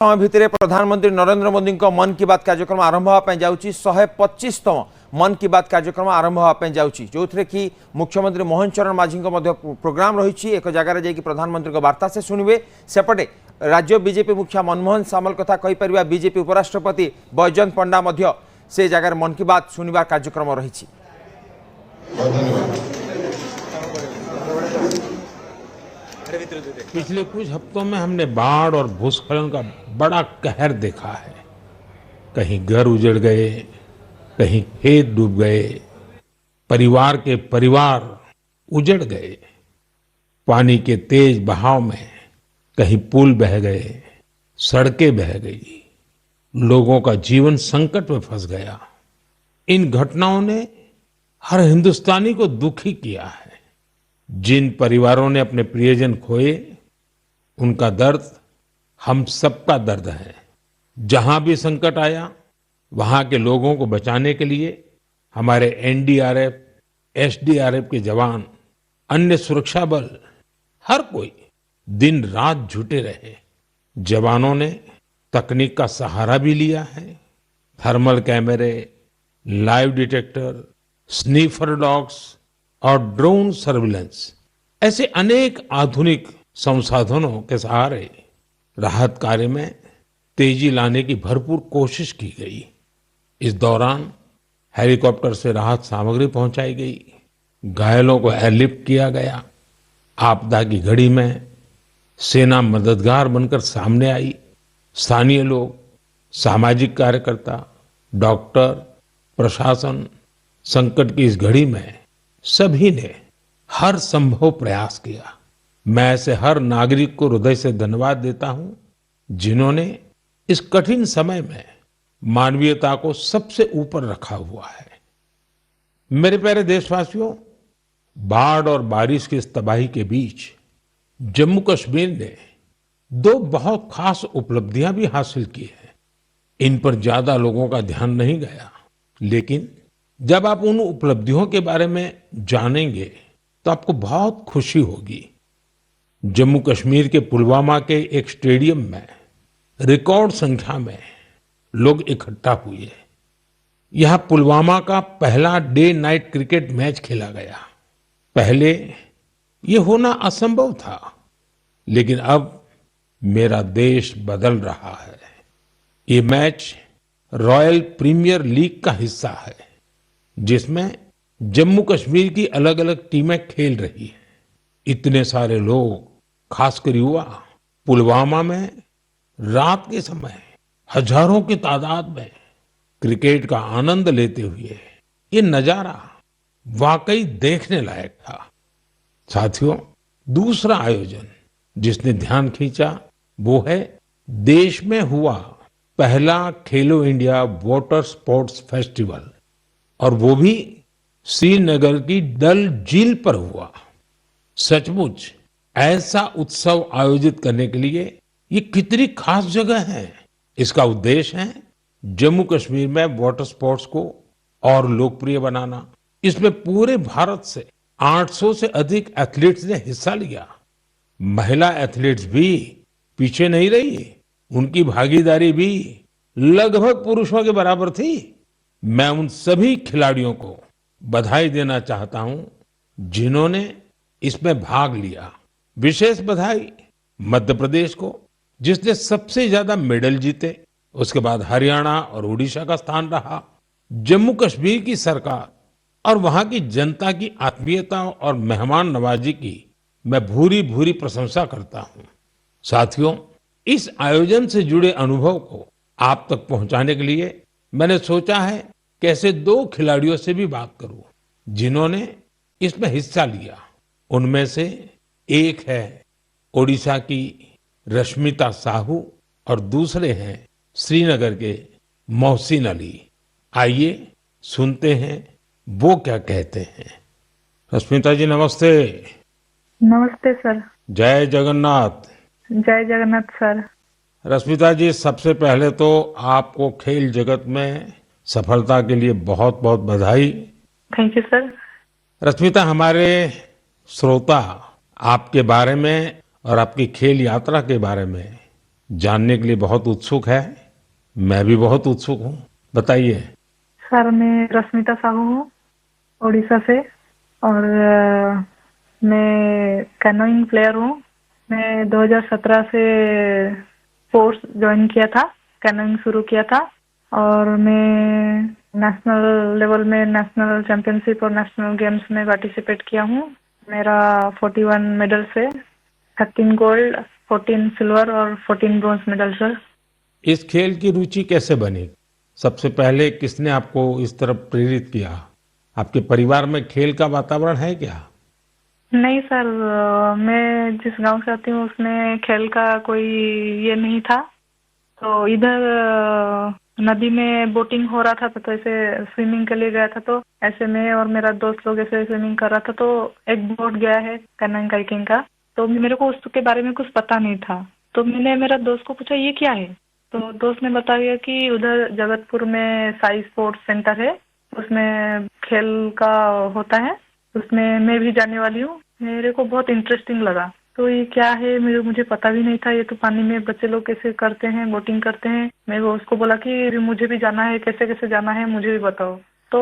समय भितर प्रधानमंत्री नरेंद्र मोदी मन की बात कार्यक्रम आरंभ होगा जाऊँगी 125तम मन की बात कार्यक्रम आरंभ होगा जाऊँगी जो थे कि मुख्यमंत्री मोहन चरण माझी प्रोग्राम रही एक जगार जाकि प्रधानमंत्री वार्ता से शुणवे सेपटे राज्य बीजेपी मुखिया मनमोहन सामल कथा कहीपर बीजेपी उपराष्ट्रपति बैजयंत पंडा से जगार मन की बात शुणवार कार्यक्रम रही। पिछले कुछ हफ्तों में हमने बाढ़ और भूस्खलन का बड़ा कहर देखा है। कहीं घर उजड़ गए, कहीं खेत डूब गए, परिवार के परिवार उजड़ गए। पानी के तेज बहाव में कहीं पुल बह गए, सड़कें बह गई, लोगों का जीवन संकट में फंस गया। इन घटनाओं ने हर हिंदुस्तानी को दुखी किया है। जिन परिवारों ने अपने प्रियजन खोए, उनका दर्द हम सबका दर्द है। जहां भी संकट आया, वहां के लोगों को बचाने के लिए हमारे एनडीआरएफ, एसडीआरएफ के जवान, अन्य सुरक्षा बल, हर कोई दिन रात जुटे रहे। जवानों ने तकनीक का सहारा भी लिया है। थर्मल कैमरे, लाइव डिटेक्टर, स्नीफर डॉग्स और ड्रोन सर्विलेंस ऐसे अनेक आधुनिक संसाधनों के सहारे राहत कार्य में तेजी लाने की भरपूर कोशिश की गई। इस दौरान हेलीकॉप्टर से राहत सामग्री पहुंचाई गई, घायलों को एयरलिफ्ट किया गया। आपदा की घड़ी में सेना मददगार बनकर सामने आई। स्थानीय लोग, सामाजिक कार्यकर्ता, डॉक्टर, प्रशासन, संकट की इस घड़ी में सभी ने हर संभव प्रयास किया। मैं ऐसे हर नागरिक को हृदय से धन्यवाद देता हूं जिन्होंने इस कठिन समय में मानवीयता को सबसे ऊपर रखा हुआ है। मेरे प्यारे देशवासियों, बाढ़ और बारिश की इस तबाही के बीच जम्मू कश्मीर ने दो बहुत खास उपलब्धियां भी हासिल की हैं। इन पर ज्यादा लोगों का ध्यान नहीं गया, लेकिन जब आप उन उपलब्धियों के बारे में जानेंगे तो आपको बहुत खुशी होगी। जम्मू कश्मीर के पुलवामा के एक स्टेडियम में रिकॉर्ड संख्या में लोग इकट्ठा हुए। यहां पुलवामा का पहला डे नाइट क्रिकेट मैच खेला गया। पहले ये होना असंभव था, लेकिन अब मेरा देश बदल रहा है। ये मैच रॉयल प्रीमियर लीग का हिस्सा है, जिसमें जम्मू कश्मीर की अलग अलग टीमें खेल रही हैं। इतने सारे लोग, खासकर युवा, पुलवामा में रात के समय हजारों की तादाद में क्रिकेट का आनंद लेते हुए, ये नजारा वाकई देखने लायक था। साथियों, दूसरा आयोजन जिसने ध्यान खींचा वो है देश में हुआ पहला खेलो इंडिया वाटर स्पोर्ट्स फेस्टिवल, और वो भी श्रीनगर की डल झील पर हुआ। सचमुच ऐसा उत्सव आयोजित करने के लिए ये कितनी खास जगह है। इसका उद्देश्य है जम्मू कश्मीर में वाटर स्पोर्ट्स को और लोकप्रिय बनाना। इसमें पूरे भारत से 800 से अधिक एथलीट्स ने हिस्सा लिया। महिला एथलीट्स भी पीछे नहीं रही, उनकी भागीदारी भी लगभग पुरुषों के बराबर थी। मैं उन सभी खिलाड़ियों को बधाई देना चाहता हूं जिन्होंने इसमें भाग लिया। विशेष बधाई मध्य प्रदेश को, जिसने सबसे ज्यादा मेडल जीते। उसके बाद हरियाणा और उड़ीसा का स्थान रहा। जम्मू कश्मीर की सरकार और वहां की जनता की आत्मीयता और मेहमान नवाजी की मैं भूरी भूरी प्रशंसा करता हूं। साथियों, इस आयोजन से जुड़े अनुभव को आप तक पहुंचाने के लिए मैंने सोचा है कि ऐसे दो खिलाड़ियों से भी बात करूं जिन्होंने इसमें हिस्सा लिया। उनमें से एक है ओडिशा की रश्मिता साहू और दूसरे हैं श्रीनगर के मोहसिन अली। आइए सुनते हैं वो क्या कहते हैं। रश्मिता जी नमस्ते। नमस्ते सर। जय जगन्नाथ। जय जगन्नाथ सर। रश्मिता जी, सबसे पहले तो आपको खेल जगत में सफलता के लिए बहुत बहुत बधाई। Thank you sir. रश्मिता, हमारे श्रोता आपके बारे में और आपकी खेल यात्रा के बारे में जानने के लिए बहुत उत्सुक है। मैं भी बहुत उत्सुक हूँ, बताइए। सर मैं रश्मिता साहू हूँ, उड़ीसा से। और मैं कैनोइंग प्लेयर हूँ। मैं 2017 से कोर्स ज्वाइन किया था, कैनोइंग शुरू किया था। और मैं नेशनल लेवल में नेशनल चैंपियनशिप और नेशनल गेम्स में पार्टिसिपेट किया हूँ। मेरा 41 मेडल से 13 गोल्ड, 14 सिल्वर और 14 ब्रॉन्ज मेडल सर। इस खेल की रुचि कैसे बनी? सबसे पहले किसने आपको इस तरफ प्रेरित किया? आपके परिवार में खेल का वातावरण है क्या? नहीं सर, मैं जिस गांव से आती हूँ उसमें खेल का कोई ये नहीं था। तो इधर नदी में बोटिंग हो रहा था, तो ऐसे स्विमिंग के लिए गया था। तो ऐसे में और मेरा दोस्त लोग ऐसे स्विमिंग कर रहा था, तो एक बोट गया है कैनोइंग काइकिंग का। तो मेरे को उसके बारे में कुछ पता नहीं था। तो मैंने मेरा दोस्त को पूछा ये क्या है। तो दोस्त ने बताया कि उधर जगतपुर में साई स्पोर्ट्स सेंटर है, उसमें खेल का होता है, उसमें मैं भी जाने वाली हूँ। मेरे को बहुत इंटरेस्टिंग लगा। तो ये क्या है, मुझे पता भी नहीं था। ये तो पानी में बच्चे लोग कैसे करते हैं, बोटिंग करते हैं। मैं वो उसको बोला कि मुझे भी जाना है, कैसे कैसे जाना है मुझे भी बताओ। तो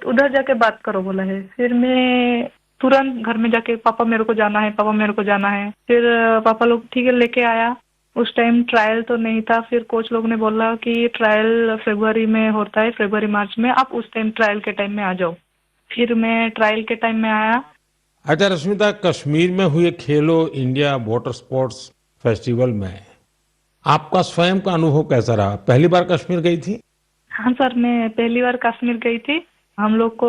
उधर जाके बात करो बोला है। फिर मैं तुरंत घर में जाके पापा मेरे को जाना है, पापा मेरे को जाना है। फिर पापा लोग ठीक है लेके आया। उस टाइम ट्रायल तो नहीं था। फिर कोच लोग ने बोला कि ट्रायल फरवरी में होता है, फरवरी मार्च में, आप उस टाइम ट्रायल के टाइम में आ जाओ। फिर मैं ट्रायल के टाइम में आया। अच्छा रश्मिता, कश्मीर में हुए खेलो इंडिया वाटर स्पोर्ट्स फेस्टिवल में आपका स्वयं का अनुभव कैसा रहा? पहली बार कश्मीर गई थी? हाँ सर, मैं पहली बार कश्मीर गई थी। हम लोग को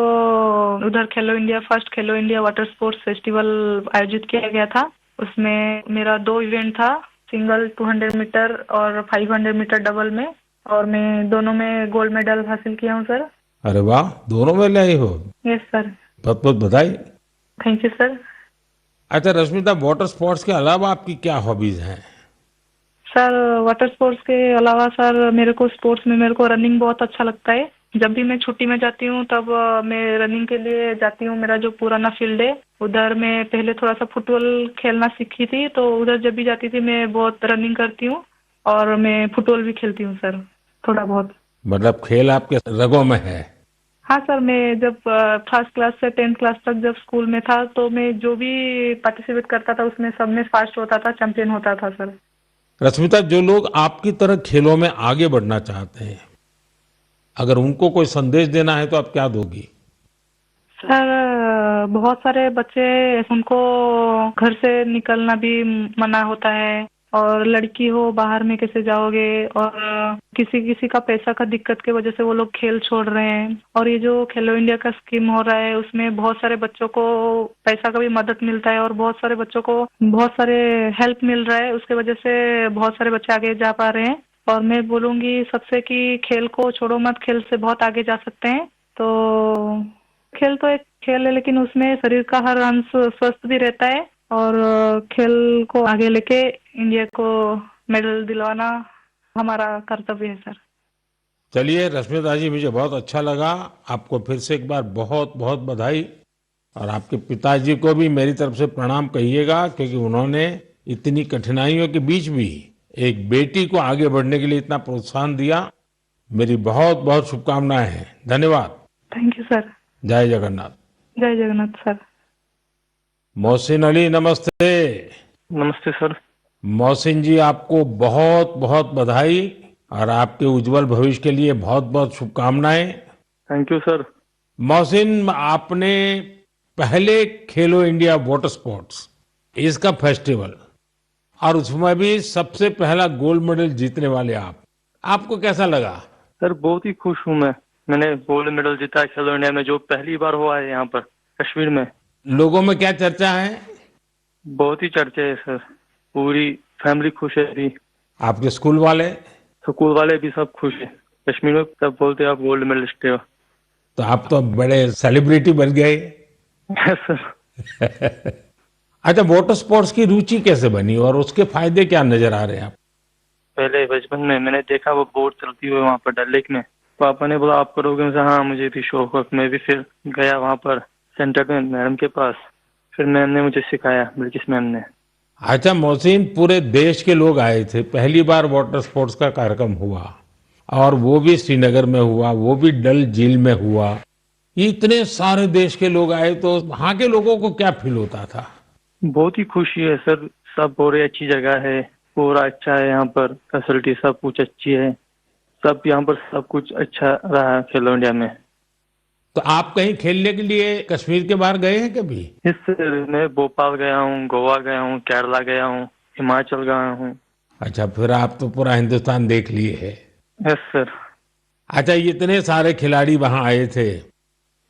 उधर खेलो इंडिया, फर्स्ट खेलो इंडिया वाटर स्पोर्ट्स फेस्टिवल आयोजित किया गया था। उसमें मेरा 2 इवेंट था, सिंगल 200 मीटर और 500 मीटर डबल में। और मैं दोनों में गोल्ड मेडल हासिल किया हूँ सर। अरे वाह, दोनों में ले आई हो। Yes sir. बहुत बहुत बधाई। Thank you sir. अच्छा रश्मिता, वाटर स्पोर्ट्स के अलावा आपकी क्या हॉबीज हैं? सर वाटर स्पोर्ट्स के अलावा सर मेरे को स्पोर्ट्स में मेरे को रनिंग बहुत अच्छा लगता है। जब भी मैं छुट्टी में जाती हूँ तब मैं रनिंग के लिए जाती हूँ। मेरा जो पुराना फील्ड है उधर मैं पहले थोड़ा सा फुटबॉल खेलना सीखी थी, तो उधर जब भी जाती थी मैं बहुत रनिंग करती हूँ। और मैं फुटबॉल भी खेलती हूँ सर, थोड़ा बहुत। मतलब खेल आपके रगों में है। हाँ सर, मैं जब फर्स्ट क्लास से 10th क्लास तक जब स्कूल में था, तो मैं जो भी पार्टिसिपेट करता था उसमें सब में फर्स्ट होता था, चैंपियन होता था सर। रश्मिता, जो लोग आपकी तरह खेलों में आगे बढ़ना चाहते हैं, अगर उनको कोई संदेश देना है तो आप क्या दोगी? सर बहुत सारे बच्चे, उनको घर से निकलना भी मना होता है। और लड़की हो बाहर में कैसे जाओगे, और किसी किसी का पैसा का दिक्कत की वजह से वो लोग खेल छोड़ रहे हैं। और ये जो खेलो इंडिया का स्कीम हो रहा है उसमें बहुत सारे बच्चों को पैसा का भी मदद मिलता है और बहुत सारे बच्चों को बहुत सारे हेल्प मिल रहा है। उसके वजह से बहुत सारे बच्चे आगे जा पा रहे हैं। और मैं बोलूंगी सबसे कि खेल को छोड़ो मत, खेल से बहुत आगे जा सकते हैं। तो खेल तो एक खेल है, लेकिन उसमें शरीर का हर अंश स्वस्थ भी रहता है। और खेल को आगे लेके इंडिया को मेडल दिलवाना हमारा कर्तव्य है सर। चलिए रश्मिता जी, मुझे बहुत अच्छा लगा। आपको फिर से एक बार बहुत बहुत बधाई। और आपके पिताजी को भी मेरी तरफ से प्रणाम कहिएगा, क्योंकि उन्होंने इतनी कठिनाइयों के बीच भी एक बेटी को आगे बढ़ने के लिए इतना प्रोत्साहन दिया। मेरी बहुत बहुत शुभकामनाएं हैं। धन्यवाद। Thank you sir. जय जगन्नाथ। जय जगन्नाथ सर। मोहसिन अली, नमस्ते। नमस्ते सर। मोहसिन जी, आपको बहुत बहुत बधाई और आपके उज्जवल भविष्य के लिए बहुत बहुत शुभकामनाएं। Thank you sir. मोहसिन, आपने पहले खेलो इंडिया वाटर स्पोर्ट्स इसका फेस्टिवल, और उसमें भी सबसे पहला गोल्ड मेडल जीतने वाले आपको कैसा लगा? सर बहुत ही खुश हूँ मैंने गोल्ड मेडल जीता है खेलो इंडिया में, जो पहली बार हुआ है यहाँ पर कश्मीर में। लोगों में क्या चर्चा है? बहुत ही चर्चा है सर, पूरी फैमिली खुश है अभी। आपके स्कूल वाले? स्कूल वाले भी सब खुश है। कश्मीर में सब बोलते हैं आप गोल्ड मेडलिस्ट हो। तो आप तो बड़े सेलिब्रिटी बन गए। Yes sir. अच्छा, वाटर स्पोर्ट्स की रुचि कैसे बनी और उसके फायदे क्या नजर आ रहे हैं आप? पहले बचपन में मैंने देखा वो बोट चलती हुई वहाँ पर डल लेक में। पापा ने बोला आप करोगे? मैं हाँ, मुझे भी शौक है। मैं भी फिर गया वहाँ पर सेंटर में मैडम के पास। फिर मैम ने मुझे सिखाया, बिल्किस मैम ने। अच्छा मोहसिन, पूरे देश के लोग आए थे, पहली बार वाटर स्पोर्ट्स का कार्यक्रम हुआ और वो भी श्रीनगर में हुआ, वो भी डल झील में हुआ। ये इतने सारे देश के लोग आए तो वहाँ के लोगों को क्या फील होता था? बहुत ही खुशी है सर, सब पूरी अच्छी जगह है, पूरा अच्छा है, यहाँ पर फैसिलिटी सब कुछ अच्छी है, सब यहाँ पर सब कुछ अच्छा रहा है खेलो इंडिया में। तो आप कहीं खेलने के लिए कश्मीर के बाहर गए हैं कभी? इस मैं भोपाल गया हूँ, गोवा गया हूँ, केरला गया हूँ, हिमाचल गया हूँ। अच्छा, फिर आप तो पूरा हिंदुस्तान देख लिए है। Yes sir. अच्छा, ये इतने सारे खिलाड़ी वहां आए थे,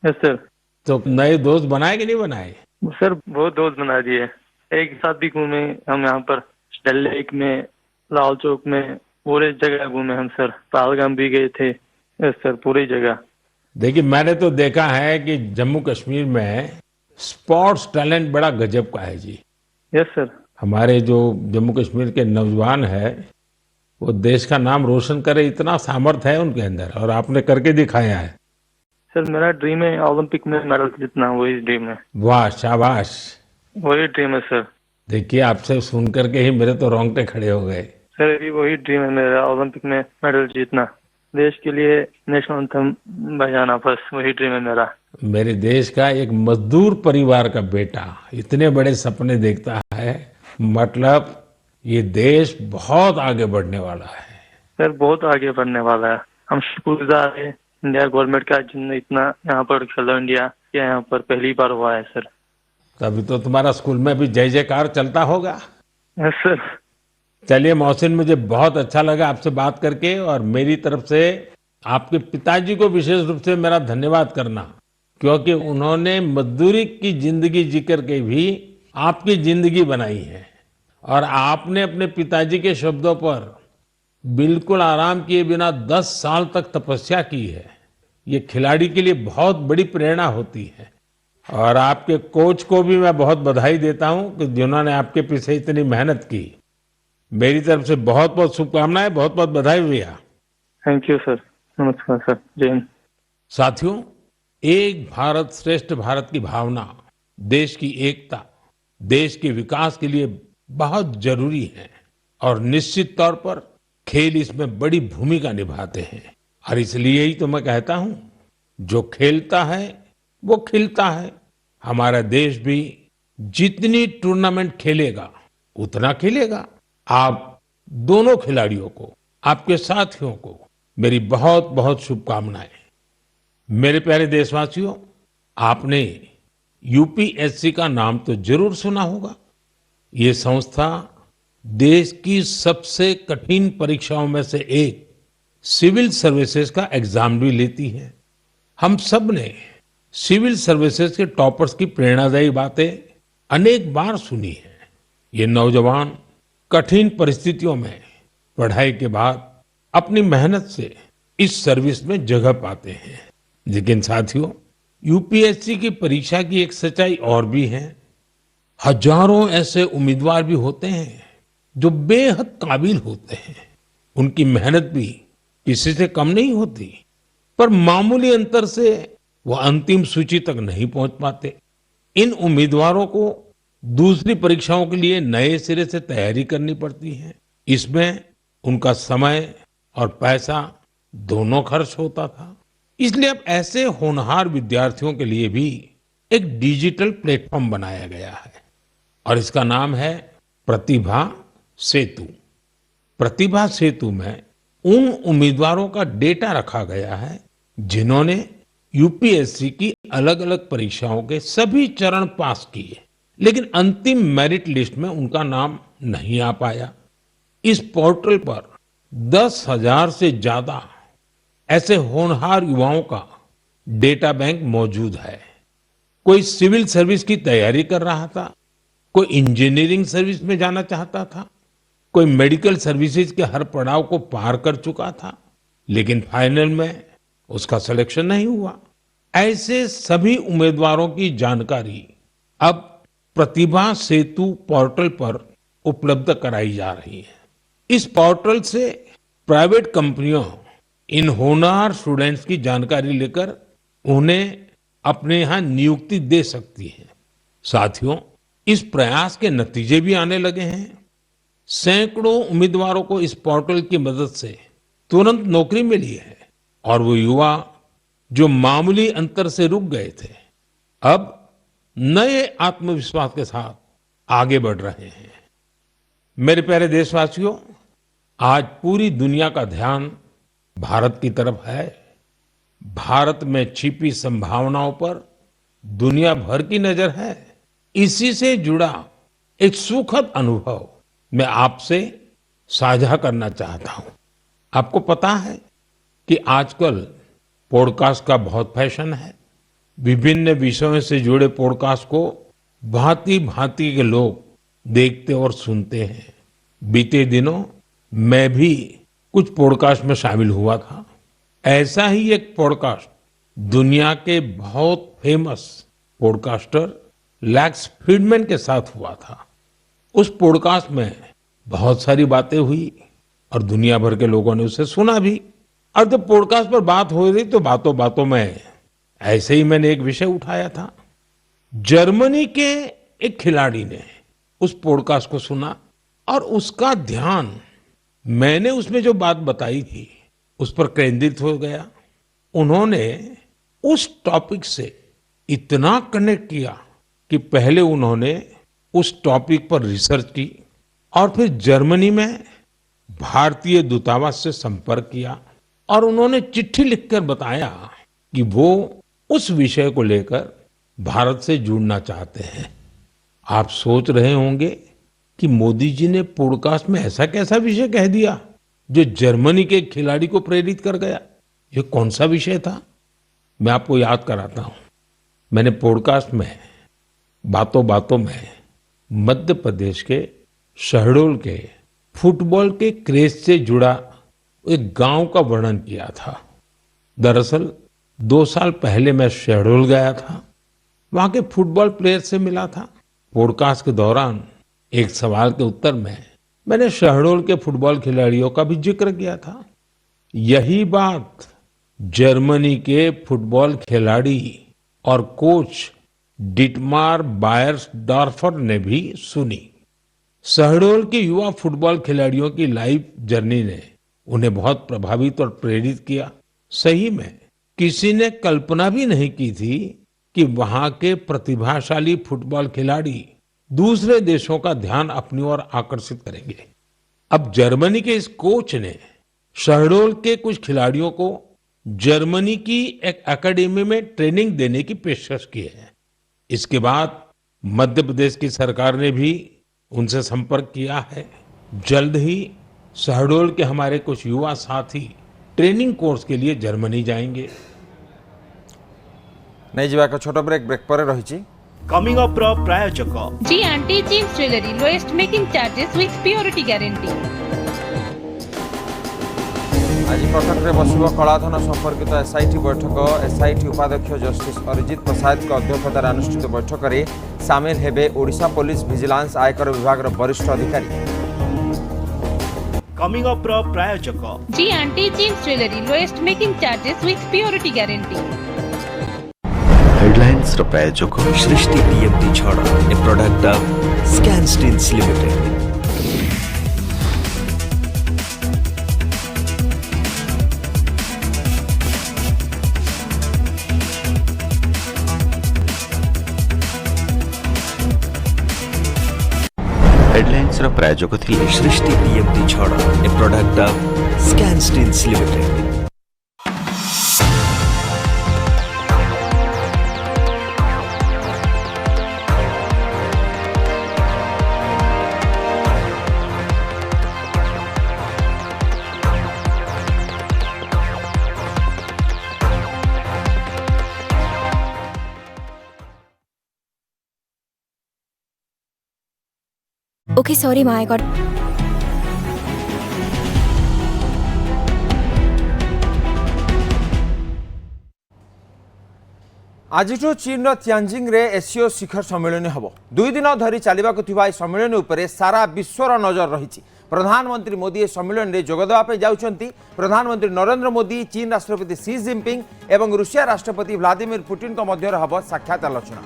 यस सर। तो नए दोस्त बनाए कि नहीं बनाए? सर बहुत दोस्त बना दिए, एक साथ भी घूमे हम यहाँ पर, डल लेक में, लाल चौक में, पूरे जगह घूमे हम सर, पहलगाम भी गए थे। यस सर, पूरी जगह। देखिए, मैंने तो देखा है कि जम्मू कश्मीर में स्पोर्ट्स टैलेंट बड़ा गजब का है जी। Yes sir. हमारे जो जम्मू कश्मीर के नौजवान है वो देश का नाम रोशन करे, इतना सामर्थ्य है उनके अंदर, और आपने करके दिखाया है। सर मेरा ड्रीम है ओलंपिक में मेडल जीतना, वही ड्रीम है। वाह, शाबाश। वही ड्रीम है सर। देखिए, आपसे सुन करके ही मेरे तो रोंगटे खड़े हो गए। सर अभी वही ड्रीम है मेरा, ओलंपिक में मेडल जीतना, देश के लिए नेशनल एंथम बजाना, बस वही ड्रीम है मेरा। मेरे देश का एक मजदूर परिवार का बेटा इतने बड़े सपने देखता है, मतलब ये देश बहुत आगे बढ़ने वाला है। सर बहुत आगे बढ़ने वाला है, हम शुक्रगुजार है इंडिया गवर्नमेंट का जिनने इतना यहाँ पर खेलो इंडिया के यहाँ पर पहली बार हुआ है सर। तभी तो तुम्हारा स्कूल में भी जय जयकार चलता होगा। Yes sir. चलिए मोहसिन, मुझे बहुत अच्छा लगा आपसे बात करके, और मेरी तरफ से आपके पिताजी को विशेष रूप से मेरा धन्यवाद करना, क्योंकि उन्होंने मजदूरी की जिंदगी जी करके भी आपकी जिंदगी बनाई है, और आपने अपने पिताजी के शब्दों पर बिल्कुल आराम किए बिना 10 साल तक तपस्या की है। ये खिलाड़ी के लिए बहुत बड़ी प्रेरणा होती है, और आपके कोच को भी मैं बहुत बधाई देता हूं कि जिन्होंने आपके पीछे इतनी मेहनत की। मेरी तरफ से बहुत बहुत शुभकामनाएं, बहुत बहुत बधाई भैया। Thank you sir. नमस्कार सर। जय हिंद। साथियों, एक भारत श्रेष्ठ भारत की भावना देश की एकता, देश के विकास के लिए बहुत जरूरी है, और निश्चित तौर पर खेल इसमें बड़ी भूमिका निभाते हैं। और इसलिए ही तो मैं कहता हूं, जो खेलता है वो खिलता है। हमारा देश भी जितनी टूर्नामेंट खेलेगा उतना खेलेगा। आप दोनों खिलाड़ियों को, आपके साथियों को मेरी बहुत बहुत शुभकामनाएं। मेरे प्यारे देशवासियों, आपने यूपीएससी का नाम तो जरूर सुना होगा। ये संस्था देश की सबसे कठिन परीक्षाओं में से एक सिविल सर्विसेज का एग्जाम भी लेती है। हम सब ने सिविल सर्विसेज के टॉपर्स की प्रेरणादायी बातें अनेक बार सुनी है। ये नौजवान कठिन परिस्थितियों में पढ़ाई के बाद अपनी मेहनत से इस सर्विस में जगह पाते हैं। लेकिन साथियों, यूपीएससी की परीक्षा की एक सच्चाई और भी है। हजारों ऐसे उम्मीदवार भी होते हैं जो बेहद काबिल होते हैं, उनकी मेहनत भी किसी से कम नहीं होती, पर मामूली अंतर से वो अंतिम सूची तक नहीं पहुंच पाते। इन उम्मीदवारों को दूसरी परीक्षाओं के लिए नए सिरे से तैयारी करनी पड़ती है। इसमें उनका समय और पैसा दोनों खर्च होता था। इसलिए अब ऐसे होनहार विद्यार्थियों के लिए भी एक डिजिटल प्लेटफॉर्म बनाया गया है, और इसका नाम है प्रतिभा सेतु। प्रतिभा सेतु में उन उम्मीदवारों का डेटा रखा गया है जिन्होंने यूपीएससी की अलग अलग परीक्षाओं के सभी चरण पास किए, लेकिन अंतिम मेरिट लिस्ट में उनका नाम नहीं आ पाया। इस पोर्टल पर 10,000 से ज्यादा ऐसे होनहार युवाओं का डेटा बैंक मौजूद है। कोई सिविल सर्विस की तैयारी कर रहा था, कोई इंजीनियरिंग सर्विस में जाना चाहता था, कोई मेडिकल सर्विसेज के हर पड़ाव को पार कर चुका था, लेकिन फाइनल में उसका सिलेक्शन नहीं हुआ। ऐसे सभी उम्मीदवारों की जानकारी अब प्रतिभा सेतु पोर्टल पर उपलब्ध कराई जा रही है। इस पोर्टल से प्राइवेट कंपनियों इन होनहार स्टूडेंट्स की जानकारी लेकर उन्हें अपने यहां नियुक्ति दे सकती है। साथियों, इस प्रयास के नतीजे भी आने लगे हैं। सैकड़ों उम्मीदवारों को इस पोर्टल की मदद से तुरंत नौकरी मिली है और वो युवा जो मामूली अंतर से रुक गए थे, अब नए आत्मविश्वास के साथ आगे बढ़ रहे हैं। मेरे प्यारे देशवासियों, आज पूरी दुनिया का ध्यान भारत की तरफ है। भारत में छिपी संभावनाओं पर दुनिया भर की नजर है। इसी से जुड़ा एक सुखद अनुभव मैं आपसे साझा करना चाहता हूं। आपको पता है कि आजकल पॉडकास्ट का बहुत फैशन है। विभिन्न विषयों से जुड़े पॉडकास्ट को भांति भांति के लोग देखते और सुनते हैं। बीते दिनों मैं भी कुछ पॉडकास्ट में शामिल हुआ था। ऐसा ही एक पॉडकास्ट दुनिया के बहुत फेमस पॉडकास्टर लैक्स फ्रीडमैन के साथ हुआ था। उस पॉडकास्ट में बहुत सारी बातें हुई और दुनिया भर के लोगों ने उसे सुना भी। और जब पॉडकास्ट पर बात हो रही तो बातों बातों में ऐसे ही मैंने एक विषय उठाया था। जर्मनी के एक खिलाड़ी ने उस पॉडकास्ट को सुना और उसका ध्यान मैंने उसमें जो बात बताई थी उस पर केंद्रित हो गया। उन्होंने उस टॉपिक से इतना कनेक्ट किया कि पहले उन्होंने उस टॉपिक पर रिसर्च की और फिर जर्मनी में भारतीय दूतावास से संपर्क किया और उन्होंने चिट्ठी लिखकर बताया कि वो उस विषय को लेकर भारत से जुड़ना चाहते हैं। आप सोच रहे होंगे कि मोदी जी ने पॉडकास्ट में ऐसा कैसा विषय कह दिया जो जर्मनी के खिलाड़ी को प्रेरित कर गया। ये कौन सा विषय था? मैं आपको याद कराता हूं। मैंने पॉडकास्ट में बातों बातों में मध्य प्रदेश के शहडोल के फुटबॉल के क्रेज से जुड़ा एक गांव का वर्णन किया था। दरअसल 2 साल पहले मैं शहडोल गया था। वहां के फुटबॉल प्लेयर से मिला था। पॉडकास्ट के दौरान एक सवाल के उत्तर में मैंने शहडोल के फुटबॉल खिलाड़ियों का भी जिक्र किया था। यही बात जर्मनी के फुटबॉल खिलाड़ी और कोच डिटमार बायर्सडॉर्फर ने भी सुनी। शहडोल के युवा फुटबॉल खिलाड़ियों की लाइफ जर्नी ने उन्हें बहुत प्रभावित और प्रेरित किया। सही में किसी ने कल्पना भी नहीं की थी कि वहां के प्रतिभाशाली फुटबॉल खिलाड़ी दूसरे देशों का ध्यान अपनी ओर आकर्षित करेंगे। अब जर्मनी के इस कोच ने शहडोल के कुछ खिलाड़ियों को जर्मनी की एक एकेडमी में ट्रेनिंग देने की पेशकश की है। इसके बाद मध्य प्रदेश की सरकार ने भी उनसे संपर्क किया है। जल्द ही शहडोल के हमारे कुछ युवा साथी ट्रेनिंग कोर्स के लिए जर्मनी जाएंगे। नहीं जीवा का छोटा ब्रेक पर रही। कमिंग अप प्रायोजक जी आंटी जीन्स jewellery lowest making charges with purity guarantee. आज कटक में बस कलाधन संपर्कित एसआईटी बैठक। एसआईटी उपाध्यक्ष जस्टिस अरिजित प्रसाद की अध्यक्षतार अनुष्ठित बैठक में सामिल हेबे ओडिशा पुलिस विजिलेंस आयकर विभाग वरिष्ठ अधिकारी। कमिंग अप प्रायोजक जी आंटी जीन्स jewellery lowest making charges with purity guarantee. Headlines ର प्रायोजक सृष्टि पीएमटी छड़ा a product of Scan Steels Limited. Headlines ର प्रायोजक ଥିଲେ सृष्टि पीएमटी छड़ा a product of Scan Steels Limited. Okay, sorry, Ma, I got... आज चीन त्यानजिंग रे एसीओ शिखर सम्मेलन हम 2 दिन धरी चलने सम्मेलन उपर सारा विश्वर नजर रही। प्रधानमंत्री मोदी सम्मेलन में जोगदेवाई जाउछंती। प्रधानमंत्री नरेंद्र मोदी, चीन राष्ट्रपति शी जिनपिंग एवं रूसिया राष्ट्रपति व्लादिमीर पुतिन मध्य हम साक्षात आलोचना।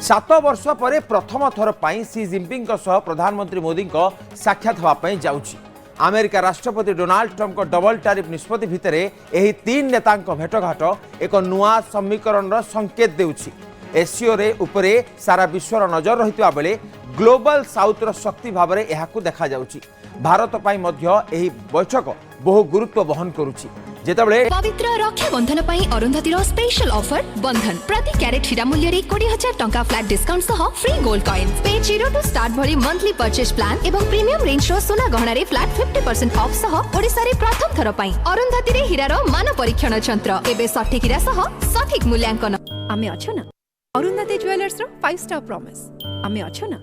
7 वर्ष पर प्रथम थर पर सी जिनपिंग प्रधानमंत्री मोदी साक्षात होगापी जाऊँगी। अमेरिका राष्ट्रपति डोनाल्ड ट्रंप को डबल टैरिफ निष्पत्ति भितर यह 3 नेता भेटघाट एक नुआ समीकरण संकेत देउछि। एससीओ रे उपरे सारा विश्वर नजर रहितबा बेले ग्लोबल साउथर शक्ति भाव में यह देखा जाउछि। भारत पाई मध्य एही बैठक बहु गुरुत्व वहन करुछि। जेतबेले पवित्र रक्षा बंधन पई अरुंधतिर स्पेशल ऑफर बंधन प्रति कैरेट हीरा मूल्य रे 20,000 टंका फ्लैट डिस्काउंट सह फ्री गोल्ड कॉइन पे 0 टू स्टार्ट भरी मंथली परचेज प्लान एवं प्रीमियम रेंज रो सोना गहना रे फ्लैट 50% ऑफ सह ओडिसा रे प्रथम थर पई अरुंधति रे हीरा रो मान परीक्षण यंत्र एबे सठिक हीरा सह सठिक मूल्यांकन आमे अछो ना अरुंधति ज्वेलर्स रो 5 स्टार प्रॉमिस आमे अछो ना।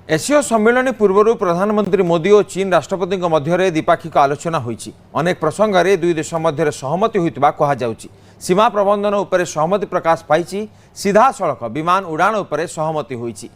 एससीओ सम्मेलन पूर्व प्रधानमंत्री मोदी और चीन राष्ट्रपति मध्य द्विपाक्षिक आलोचना होईछि। अनेक प्रसंग में दुई देश मध्य सहमति होइतबा कहा जाउछि। सीमा प्रबंधन उपरे सहमति प्रकाश पाई। सीधा सड़क विमान उड़ान उपरे सहमति होईछि।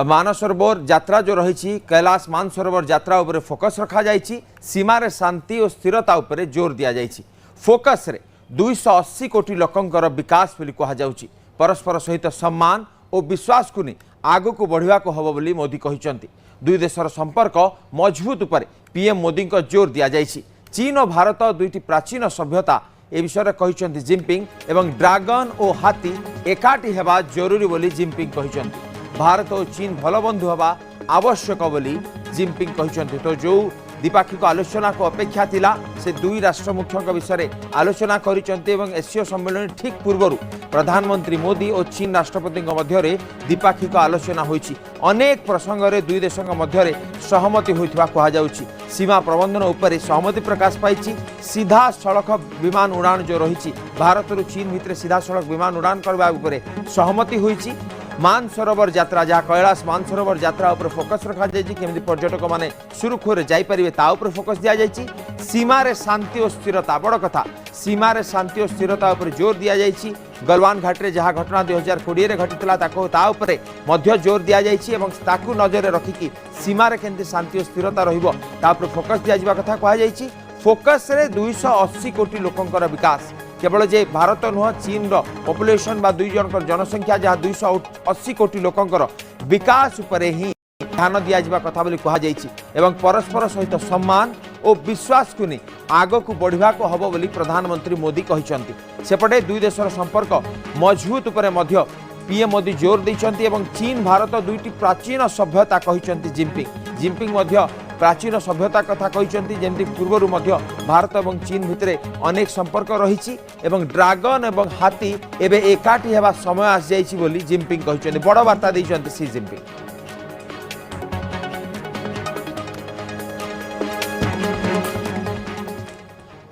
मानसरोवर यात्रा जो रही कैलाश मानसरोवर यात्रा उपरे फोकस रखा जाइछि। सीमा रे शांति और स्थिरता उपरे जोर दिया जाइछि। फोकस रे 280 कोटी लोकंकर विकास बोली कहा जाउछि। परस्पर सहित सम्मान और विश्वास को नहीं आग को बढ़ा हम बोली मोदी कहते। दुई देशर संपर्क मजबूत उपर पीएम मोदी को जोर दिया जाइछि। चीन और भारत दुईटी प्राचीन सभ्यता ए विषय में कहते जिनपिंग एवं ड्रैगन और हाथी एकाठी हेबा जरूरी बोली जिनपिंग कहते। भारत और चीन भल बंधु हवा आवश्यक बोली जिनपिंग कहते। तो जो द्विपाक्षिक आलोचना को अपेक्षा थिला से दुई राष्ट्र मुख्यों विषय आलोचना करिसेंते एवं एससीओ सम्मेलन ठीक पूर्व प्रधानमंत्री मोदी और चीन राष्ट्रपति मध्य द्विपाक्षिक आलोचना होईछि। अनेक प्रसंग में दुई देशों मध्य सहमति होइथिबा कहा जाउछि। सीमा प्रबंधन उपरे सहमति प्रकाश पाई। सीधा सड़क विमान उड़ान जो रही भारत और चीन भितर सीधा सड़क विमान उड़ान करबा उपरे सहमति होईछि। मानसरोवर यात्रा जहाँ कैलाश मानसरोवर यात्रा उपर फोकस रखा जाइए केमती पर्यटक माने सुरुखुरे जाइपारे ता उपर फोकस दिया जाइए। सीमा रे शांति और स्थिरता बड़ कथा। सीमा रे शांति और स्थिरता उपर जोर दिया जाइए। गलवान घाट रे जहाँ घटना 2020 रे घटितला ताको ता उपरे मध्य जोर दिया जाइए एवं ताकू नजर रखिकी सीमा रे केमती शांति और स्थिरता रहिबो ता उपर फोकस दिया जिबा कथा कहा जाइए। फोकस रे 280 कोटी लोकंकर विकास केवल जे भारत नुह चीन पॉपुलेशन बा दुई जनकर जनसंख्या जहाँ 280 कोटी लोकंकर विकास उपरे ही ध्यान दिया जिबा कथा बोली कहा जाइछि। एवं परस्पर सहित सम्मान और विश्वास को नहीं आग को बढ़ा को हब बोली प्रधानमंत्री मोदी कहते। सेपटे दुई देशर संपर्क मजबूत उपरे मध्य पीएम मोदी जोर देइछन्ति एवं चीन भारत दुईटी प्राचीन सभ्यता कहते जिनपिंग। जिनपिंग मध्य प्राचीन सभ्यता कथा कहते जमती पूर्व मध्य भारत और चीन भितर अनेक संपर्क रही एवं ड्रैगन एवं हाथी एवं एकाठी हेबा समय आसी जाइछि बोली जिनपिंग कहते। बड़ वार्ता देइछन्ति सी जिनपिंग।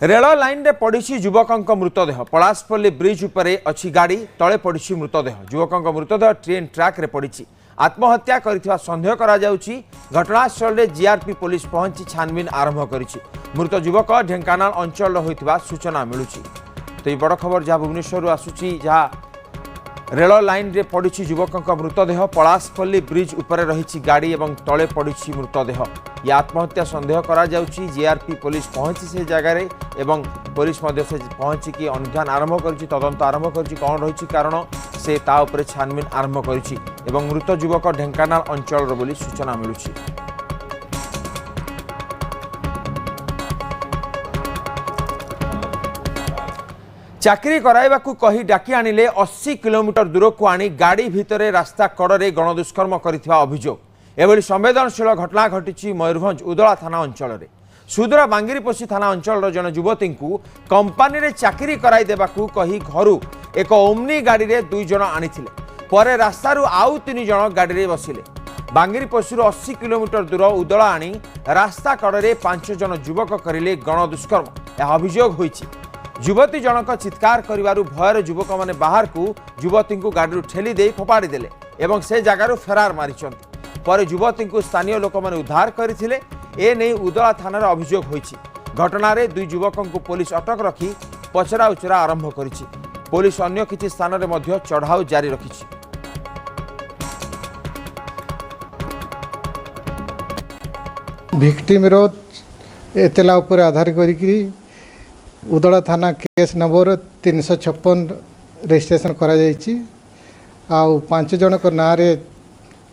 रेल लाइन रे पड़ी युवकों मृतदेह। पलासपल्ली ब्रिज उपरे अच्छी गाड़ी तले पड़ी मृतदेह। युवकों मृतदेह ट्रेन ट्रैक रे पड़ी आत्महत्या करिथिबा संदेह करा जाउछि। घटनास्थल रे जीआरपी पुलिस पहुंची छानबीन आरंभ करिछि। मृत युवक ढेंकानाल अंचल होइथिबा सूचना मिलुछि। तो ये बड़ खबर जहाँ भुवनेश्वर आसुछि जहाँ रेल लाइन रे पड़ी युवकों मृतदेह। पलासपल्ली ब्रिज उपरे रही गाड़ी एवं तले पड़ी मृतदेह। यह आत्महत्या संदेह करा जाउछि। जीआरपी पुलिस पहुंची से जगह रे एवं पुलिस मध्य से पहुंची अनुधान आरंभ करिछि तदंत आरंभ करिछि कौन रही कारण से ता उपरे छानबीन आरंभ करिछि एवं मृत युवक ढेंकानाल अंचल बोली सूचना मिलुछि। चाकरी कराइबाकू कही डाकी आनिले 80 किलोमीटर दूर को आनी गाड़ी भितरे रास्ता कड़े गणदुष्कर्म करिथिबा अभियोग। एभली संवेदनशील घटना घटी मयूरभंज उदला थाना अंचल में। सुदूर बांगिरीपोशी थाना अंचल जन युवती को कंपानी रे चाकरी कराई देबाकू कही घरू एक ओमनी गाड़ी रे 2 जन आनिथिले। परे रास्तारू आउ 3 जन गाड़ी रे बसिले। बांगिरीपोशी 80 किलोमीटर दूर उदला आनी रास्ता कड़े 5 जन युवक करिले गणदुष्कर्म। यह अभियोग होईछि। युवती जनक चित्कार करिवारु भयर युवक माने बाहर को युवती को गाड़ी ठेली दे फोपाड़ी देले एवं से जगार फेरार मारिछन्ति। पर युवती को स्थानीय लोक माने उद्धार करथिले। ए नै उदला थानार अभियोग होईछि। घटना रे 2 युवकों को पुलिस अटक रखी पचरा उचरा आरंभ करिछि। पुलिस अन्य किछि स्थान रे मध्य चढ़ाऊ जारी रखिछि। ଭିକ୍ଟିମ୍ रो एतला उपर आधार करी उदड़ा थाना केस नंबर 356 रजिस्ट्रेशन करा जायछि आउ 5 जन को नाँ रे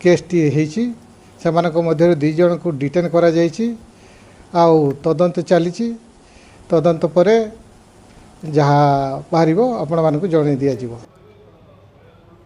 केस टी हेछि सेमानक मध्य 2 जन को डिटेन करा जायछि आउ तदंत चली तदंत पर जहाँ बाहर आपण मानक जन दि जाव।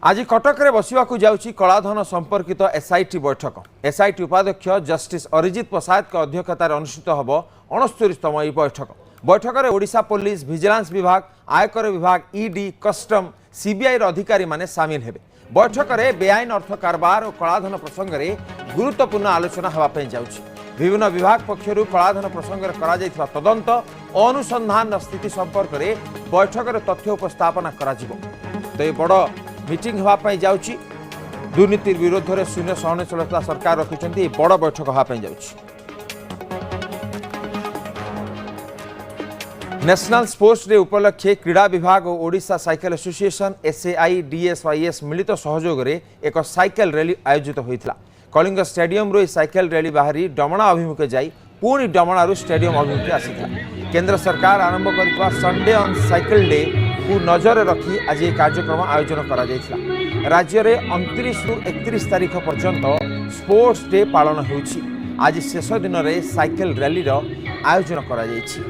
आज कटक रे बसिवाकू जाउची कलाधन संपर्कित एसआईटी बैठक। एसआईटी उपाध्यक्ष जस्टिस अरिजित प्रसाद के अध्यक्षतार अनुष्ठित हब 69तम यह बैठक। बैठक में ओडिशा पुलिस, विजिलेंस विभाग, आयकर विभाग, ईडी, कस्टम, सीबीआई अधिकारी माने सामिल हेबे। बैठक में बेआईन अर्थ कारबार और कलाधन प्रसंग में गुरुत्वपूर्ण आलोचना होगापी जाउची। विभिन्न विभाग पक्षर कलाधन प्रसंग में करा जायथिबा तदंत अनुसंधान स्थिति संपर्क में बैठक में तथ्य उपस्थापना करा जिवो। तो ये बड़ मीटिंग होगापी जाउची। दुर्नीति विरोध में शून्य सहनशीलता सरकार रखिंट बड़ बैठक होगापी जाउची। नेशनल स्पोर्ट्स डे उपलक्षे क्रीड़ा विभाग और ओडिशा साइकेल एसोसिएशन एसएआई डीएसवाईएस मिलित सहयोग में एक साइकेल रैली आयोजित होता। कलिंग स्टेडियम रो साइकेल रैली बाहरी डमणा अभिमुखे जाई पुणी डमणारू स्टेडियम अभिमुखे आसीता। केंद्र सरकार आरंभ करथिबा संडे ऑन साइकेल डे को नजर रखी आज यह कार्यक्रम आयोजन करा जायथिला। राज्य में 29 रु 31 तारीख पर्यंत स्पोर्ट्स डे पालन होउछि। आज शेष दिन में साइकेल रैली आयोजन करा जायछि।